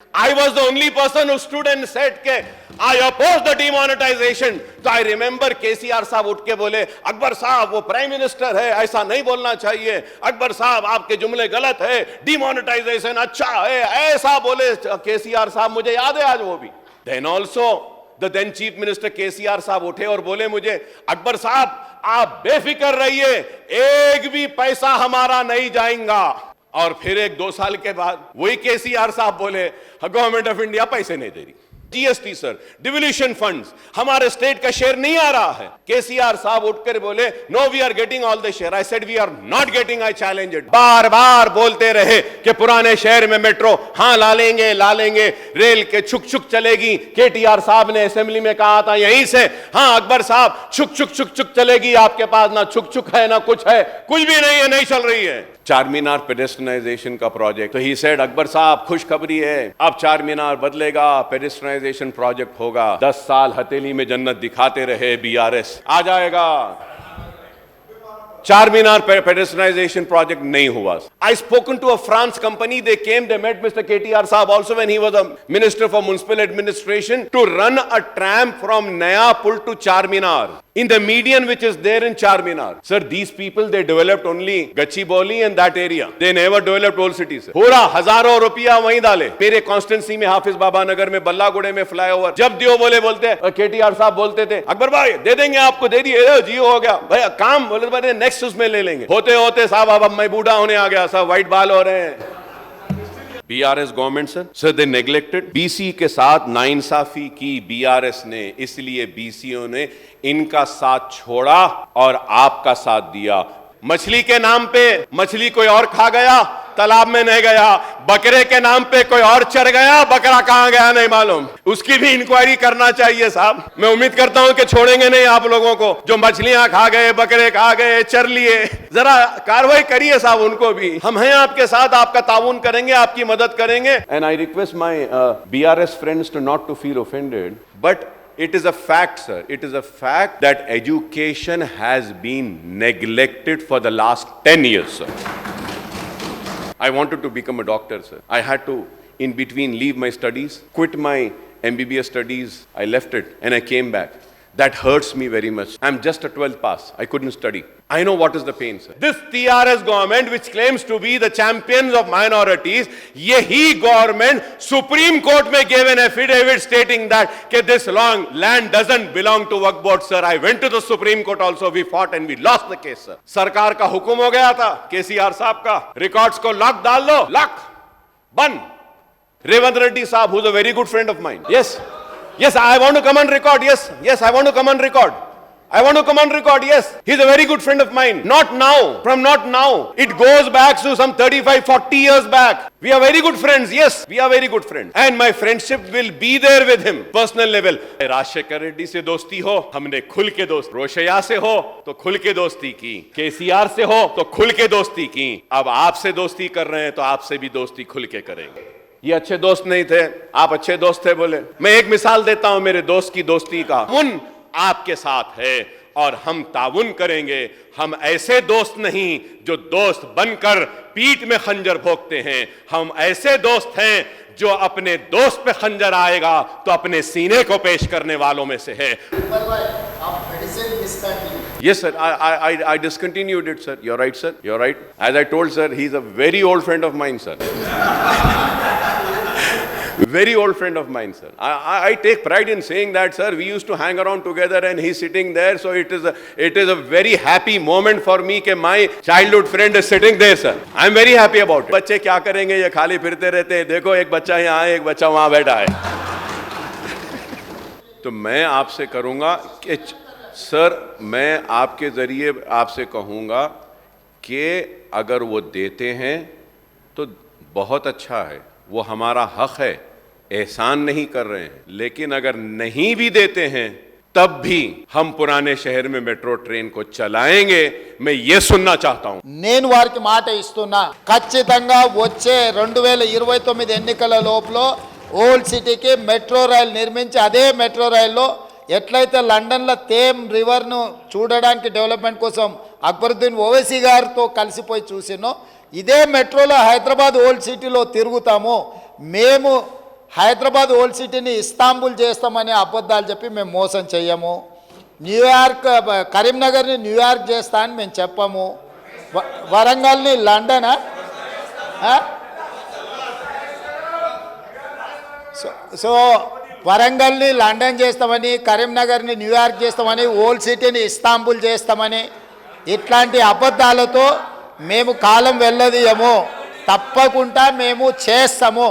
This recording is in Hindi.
I was the only person who stood and said के I oppose the demonetization. तो I remember KCR साहब उठ के बोले, अकबर साहब वो प्राइम मिनिस्टर है, ऐसा नहीं बोलना चाहिए, अकबर साहब आपके जुमले गलत है, डिमोनेटाइजेशन अच्छा है, ऐसा बोले KCR साहब, मुझे याद है आज वो भी. Then also the then chief minister KCR साहब उठे और बोले मुझे, अकबर साहब आप बेफिक्र रहिए, एक भी पैसा हमारा नहीं जाएगा. और फिर 1-2 साल के बाद वही केसीआर साहब बोले गवर्नमेंट ऑफ इंडिया पैसे नहीं दे रही. जीएसटी सर, डिवोल्यूशन फंड्स, हमारे स्टेट का शेयर नहीं आ रहा है. केसीआर साहब उठकर बोले no we are getting all the share. I said we are not getting, I challenge it. बार बार बोलते रहे कि पुराने शहर में मेट्रो हाँ ला लेंगे, रेल के छुक छुक चलेगी. केटीआर साहब ने असेंबली में कहा था यहीं से, हाँ अकबर साहब छुक छुक चलेगी, आपके पास ना छुक छुक है ना कुछ है, कुछ भी नहीं है, नहीं चल रही है. चारमीनार पेडेस्ट्रियनाइजेशन का प्रोजेक्ट, तो ही सेड अकबर साहब खुशखबरी है, अब चारमीनार बदलेगा, पेडेस्ट्रियनाइजेशन प्रोजेक्ट होगा. 10 साल हथेली में जन्नत दिखाते रहे बीआरएस, आ जाएगा. चारमीनार pedestrianization project नहीं हुआ. I spoken to a France company. They came, they met Mr. KTR Saab also when he was a minister for municipal administration to run a tram from Naya Pul to Charminar in the median which is there in Charminar. Sir, these people they developed only Gachibowli and that area. They never developed old cities. पूरा हजारों रुपया वहीं डाले. मेरे कॉन्स्टिट्यूंसी में हाफिज बाबा नगर में बल्लागुड़े में फ्लाईओवर जब दियो बोलते KTR साहब बोलते थे अकबर भाई दे देंगे आपको, दे दिए जियो हो गया भाई काम, बोले नेक्स्ट उसमें ले लेंगे. होते होते साहब अब मैं बूढ़ा होने आ गया, सब व्हाइट बाल हो रहे हैं. बीआरएस गवर्नमेंट सर दे नेग्लेक्टेड. बीसी के साथ नाइंसाफी की बीआरएस ने, इसलिए बीसीओ ने इनका साथ छोड़ा और आपका साथ दिया. मछली के नाम पे मछली कोई और खा गया, तालाब में नहीं गया. बकरे के नाम पे कोई और चर गया, बकरा कहां गया नहीं मालूम. उसकी भी इंक्वायरी करना चाहिए साहब. मैं उम्मीद करता हूं कि छोड़ेंगे नहीं आप लोगों को जो मछलियां खा गए, बकरे खा गए, चर लिए. जरा कार्रवाई करिए साहब उनको भी. हम हैं आपके साथ, आपका ताउन करेंगे, आपकी मदद करेंगे. And I request my BRS friends to not to feel offended, but it is a fact, sir. It is a fact that education has been neglected for the last 10 years, sir. I wanted to become a doctor, sir. I had to, in between, leave my studies, quit my MBBS studies. I left it and I came back. That hurts me very much. I'm just a 12th pass. I couldn't study. I know what is the pain, sir. This TRS government, which claims to be the champions of minorities, yehi government Supreme Court में gave an affidavit stating that this land doesn't belong to Waqf Board, sir. I went to the Supreme Court also. We fought and we lost the case, sir. सरकार का हुक्म हो गया था केसीआर साहब का, रिकॉर्ड्स को लॉक डाल दो, लॉक बंद. रेवंत रेड्डी साहब, who's a very good friend of mine. Yes, I want to come on record. Yes, I want to come on record. Yes, he's a very good friend of mine. Not now, not now. It goes back to some 35-40 years back. We are very good friends. Yes, we are very good friends. And my friendship will be there with him, personal level. Rajshekhar Reddy से दोस्ती हो, हमने खुल के दोस्ती. रोशैया से हो तो खुल के दोस्ती की. केसीआर से हो तो खुल के दोस्ती की. अब आपसे दोस्ती कर रहे हैं तो आपसे भी दोस्ती खुल के करेंगे. ये अच्छे दोस्त नहीं थे, आप अच्छे दोस्त थे बोले. मैं एक मिसाल देता हूं मेरे दोस्त की दोस्ती का. उन आपके साथ है और हम ताउन करेंगे. हम ऐसे दोस्त नहीं जो दोस्त बनकर पीठ में खंजर भोंकते हैं. हम ऐसे दोस्त हैं जो अपने दोस्त पे खंजर आएगा तो अपने सीने को पेश करने वालों में से है. Yes, sir. I discontinued it, sir. You're right, sir. You're right. As I told, sir, he's a very old friend of mine, sir. Very old friend of mine, sir. I take pride in saying that, sir. We used to hang around together and he's sitting there. So it is a very happy moment for me that my childhood friend is sitting there, sir. I'm very happy about it. बच्चे क्या करेंगे, ये खाली फिरते रहते हैं. देखो एक बच्चा यहाँ है, एक बच्चा वहाँ बैठा है. तो मैं आपसे करूँगा कि सर, मैं आपके जरिए आपसे कहूँगा कि अगर वो देते हैं तो बहुत अच्छा है, वो हमारा हक है, एहसान नहीं कर रहे हैं. लेकिन अगर नहीं भी देते हैं तब भी हम पुराने शहर में मेट्रो ट्रेन को चलाएंगे. मैं ये सुनना चाहता हूं. నేను వారికి మాట ఇస్తున్నా, ఖచ్చితంగా వచ్చే 2029 ఎన్నికల లోపల ఓల్డ్ సిటీకి మెట్రో రైలు నిర్మించి అదే మెట్రో రైల్లో ఎట్లయితే లండన్లో థేమ్ రివర్ను చూడడానికి డెవలప్మెంట్ కోసం అక్బరుద్దీన్ ఓవైసీ గారితో కలిసిపోయి చూసినో, ఇదే మెట్రోలో హైదరాబాద్ ఓల్డ్ సిటీలో తిరుగుతాము. మేము హైదరాబాద్ ఓల్డ్ సిటీని ఇస్తాంబుల్ చేస్తామని అబద్ధాలు చెప్పి మేము మోసం చెయ్యము. న్యూయార్క్ కరీంనగర్ని న్యూయార్క్ చేస్తా అని మేము చెప్పము. వరంగల్ని లండనా? సో వరంగల్ని లండన్ చేస్తామని, కరీంనగర్ని న్యూయార్క్ చేస్తామని, ఓల్డ్ సిటీని ఇస్తాంబుల్ చేస్తామని ఇట్లాంటి అబద్ధాలతో మేము కాలం వెళ్ళదీయము. తప్పకుండా మేము చేస్తాము.